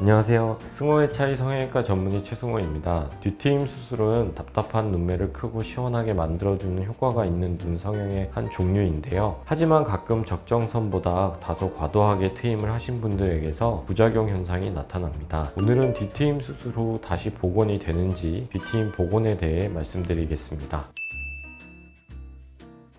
안녕하세요. 승호의 차이 성형외과 전문의 최승호입니다. 뒤트임 수술은 답답한 눈매를 크고 시원하게 만들어주는 효과가 있는 눈 성형의 한 종류인데요. 하지만 가끔 적정선보다 다소 과도하게 트임을 하신 분들에게서 부작용 현상이 나타납니다. 오늘은 뒤트임 수술 후 다시 복원이 되는지 뒤트임 복원에 대해 말씀드리겠습니다.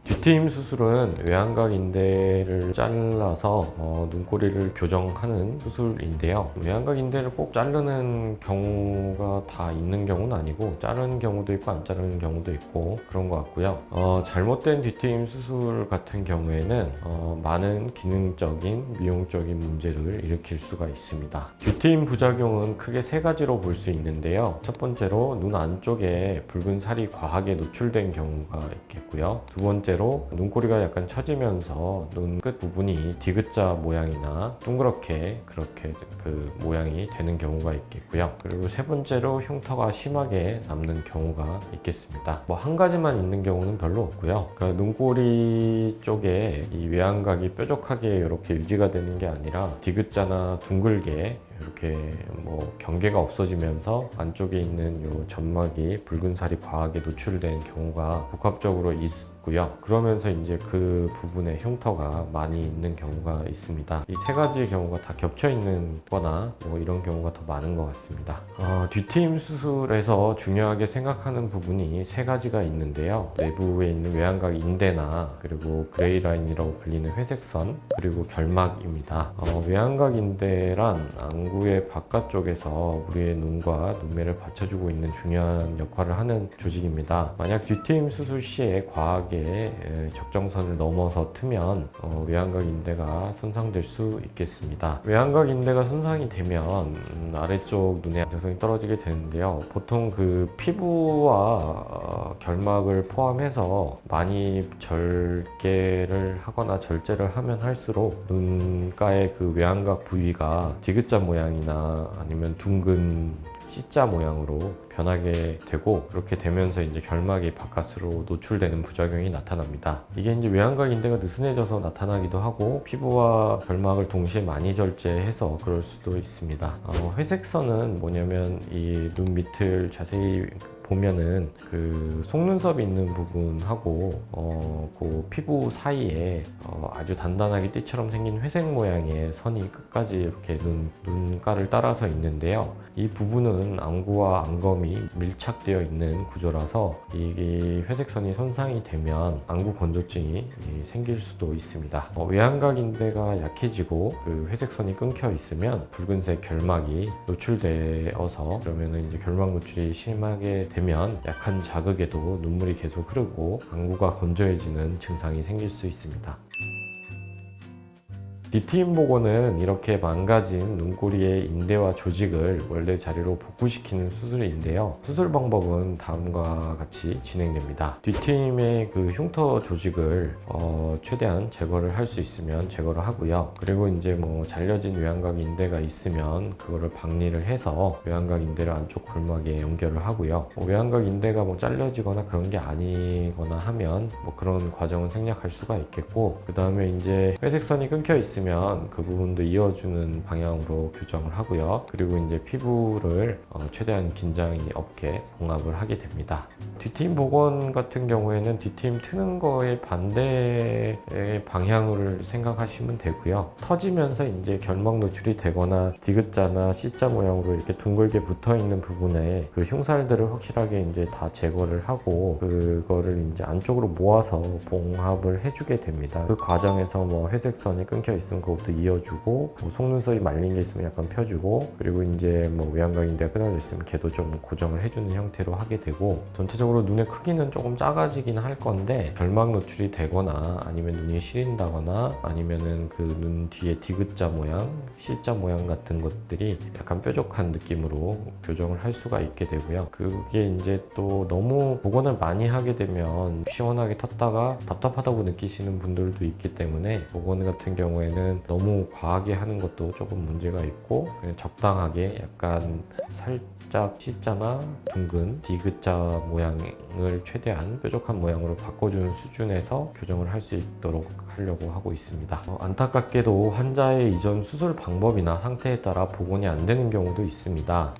뒤트임 수술은 외안각 인대를 잘라서 눈꼬리를 교정하는 수술인데요. 외안각 인대를 꼭 자르는 경우가 다 있는 경우는 아니고 자르는 경우도 있고 안 자르는 경우도 있고 그런 것 같고요. 잘못된 뒤트임 수술 같은 경우에는 많은 기능적인 미용적인 문제를 일으킬 수가 있습니다. 뒤트임 부작용은 크게 세 가지로 볼 수 있는데요. 첫 번째로 눈 안쪽에 붉은 살이 과하게 노출된 경우가 있겠고요. 두 번째로 눈꼬리가 약간 처지면서 눈 끝 부분이 디귿자 모양이나 동그랗게 그렇게 그 모양이 되는 경우가 있겠고요. 그리고 세 번째로 흉터가 심하게 남는 경우가 있겠습니다. 뭐 한 가지만 있는 경우는 별로 없고요. 그러니까 눈꼬리 쪽에 이 외안각이 뾰족하게 이렇게 유지가 되는 게 아니라 디귿자나 둥글게 이렇게 뭐 경계가 없어지면서 안쪽에 있는 요 점막이 붉은 살이 과하게 노출된 경우가 복합적으로 있고요. 그러면서 이제 그 부분에 흉터가 많이 있는 경우가 있습니다. 이 세 가지의 경우가 다 겹쳐 있는 거나 뭐 이런 경우가 더 많은 것 같습니다. 뒤트임 수술에서 중요하게 생각하는 부분이 세 가지가 있는데요. 내부에 있는 외안각 인대나 그리고 그레이 라인이라고 불리는 회색선 그리고 결막입니다. 외안각 인대란 안구의 바깥쪽에서 우리의 눈과 눈매를 받쳐주고 있는 중요한 역할을 하는 조직입니다. 만약 뒤트임 수술 시에 과하게 적정선을 넘어서 트면 외안각 인대가 손상될 수 있겠습니다. 외안각 인대가 손상이 되면 아래쪽 눈의 안정성이 떨어지게 되는데요. 보통 그 피부와 결막을 포함해서 많이 절개를 하거나 절제를 하면 할수록 눈가의 그 외안각 부위가 디귿자 모양이나 아니면 둥근 C자 모양으로 변하게 되고 그렇게 되면서 이제 결막이 바깥으로 노출되는 부작용이 나타납니다. 이게 이제 외안각 인대가 느슨해져서 나타나기도 하고 피부와 결막을 동시에 많이 절제해서 그럴 수도 있습니다. 회색선은 뭐냐면 이 눈 밑을 자세히 보면은 그 속눈썹이 있는 부분하고 그 피부 사이에 아주 단단하게 띠처럼 생긴 회색 모양의 선이 끝까지 이렇게 눈가를 따라서 있는데요. 이 부분은 안구와 안검이 밀착되어 있는 구조라서 이 회색선이 손상이 되면 안구 건조증이 생길 수도 있습니다. 외안각 인대가 약해지고 그 회색선이 끊겨 있으면 붉은색 결막이 노출되어서 그러면 이제 결막 노출이 심하게 되면 약한 자극에도 눈물이 계속 흐르고 안구가 건조해지는 증상이 생길 수 있습니다. 뒤트임 복원은 이렇게 망가진 눈꼬리의 인대와 조직을 원래 자리로 복구시키는 수술인데요. 수술 방법은 다음과 같이 진행됩니다. 뒤트임의 그 흉터 조직을 최대한 제거를 할 수 있으면 제거를 하고요. 그리고 이제 뭐 잘려진 외안각 인대가 있으면 그거를 박리를 해서 외안각 인대를 안쪽 골막에 연결을 하고요. 외안각 인대가 뭐 잘려지거나 그런 게 아니거나 하면 뭐 그런 과정은 생략할 수가 있겠고, 그 다음에 이제 회색선이 끊겨 있으면 그 부분도 이어주는 방향으로 교정을 하고요. 그리고 이제 피부를 최대한 긴장이 없게 봉합을 하게 됩니다. 뒤트임 복원 같은 경우에는 뒤트임 트는 거에 반대의 방향을 생각하시면 되고요. 터지면서 이제 결막 노출이 되거나 디귿자나 C자 모양으로 이렇게 둥글게 붙어 있는 부분에 그 흉살들을 확실하게 이제 다 제거를 하고 그거를 이제 안쪽으로 모아서 봉합을 해주게 됩니다. 그 과정에서 뭐 회색선이 끊겨 있으면 그것도 이어주고, 뭐 속눈썹이 말린 게 있으면 약간 펴주고, 그리고 이제 뭐 외안각 인대가 끊어져 있으면 걔도 좀 고정을 해주는 형태로 하게 되고, 전체적으로 눈의 크기는 조금 작아지긴 할 건데 결막 노출이 되거나 아니면 눈이 시린다거나 아니면은 그 눈 뒤에 디귿자 모양, C자 모양 같은 것들이 약간 뾰족한 느낌으로 교정을 할 수가 있게 되고요. 그게 이제 또 너무 복원을 많이 하게 되면 시원하게 텄다가 답답하다고 느끼시는 분들도 있기 때문에 복원 같은 경우에는 경우에는 너무 과하게 하는 것도 조금 문제가 있고, 그냥 적당하게 약간 살짝 C자나 둥근 디귿자 모양을 최대한 뾰족한 모양으로 바꿔주는 수준에서 교정을 할 수 있도록 하려고 하고 있습니다. 안타깝게도 환자의 이전 수술 방법이나 상태에 따라 복원이 안 되는 경우도 있습니다.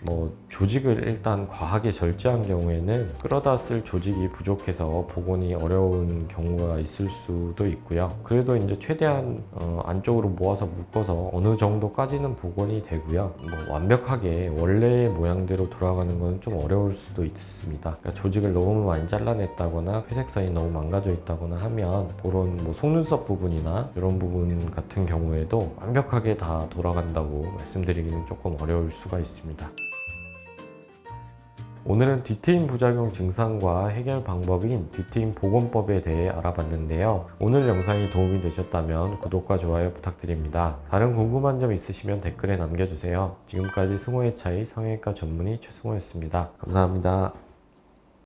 조직을 일단 과하게 절제한 경우에는 끌어다 쓸 조직이 부족해서 복원이 어려운 경우가 있을 수도 있고요. 그래도 이제 최대한 안쪽으로 모아서 묶어서 어느 정도까지는 복원이 되고요. 완벽하게 원래의 모양대로 돌아가는 건 좀 어려울 수도 있습니다. 그러니까 조직을 너무 많이 잘라냈다거나 회색선이 너무 망가져 있다거나 하면 그런 속눈썹 부분이나 이런 부분 같은 경우에도 완벽하게 다 돌아간다고 말씀드리기는 조금 어려울 수가 있습니다. 오늘은 뒤트임 부작용 증상과 해결 방법인 뒤트임 복원법에 대해 알아봤는데요. 오늘 영상이 도움이 되셨다면 구독과 좋아요 부탁드립니다. 다른 궁금한 점 있으시면 댓글에 남겨주세요. 지금까지 승호의 차이 성형외과 전문의 최승호였습니다. 감사합니다.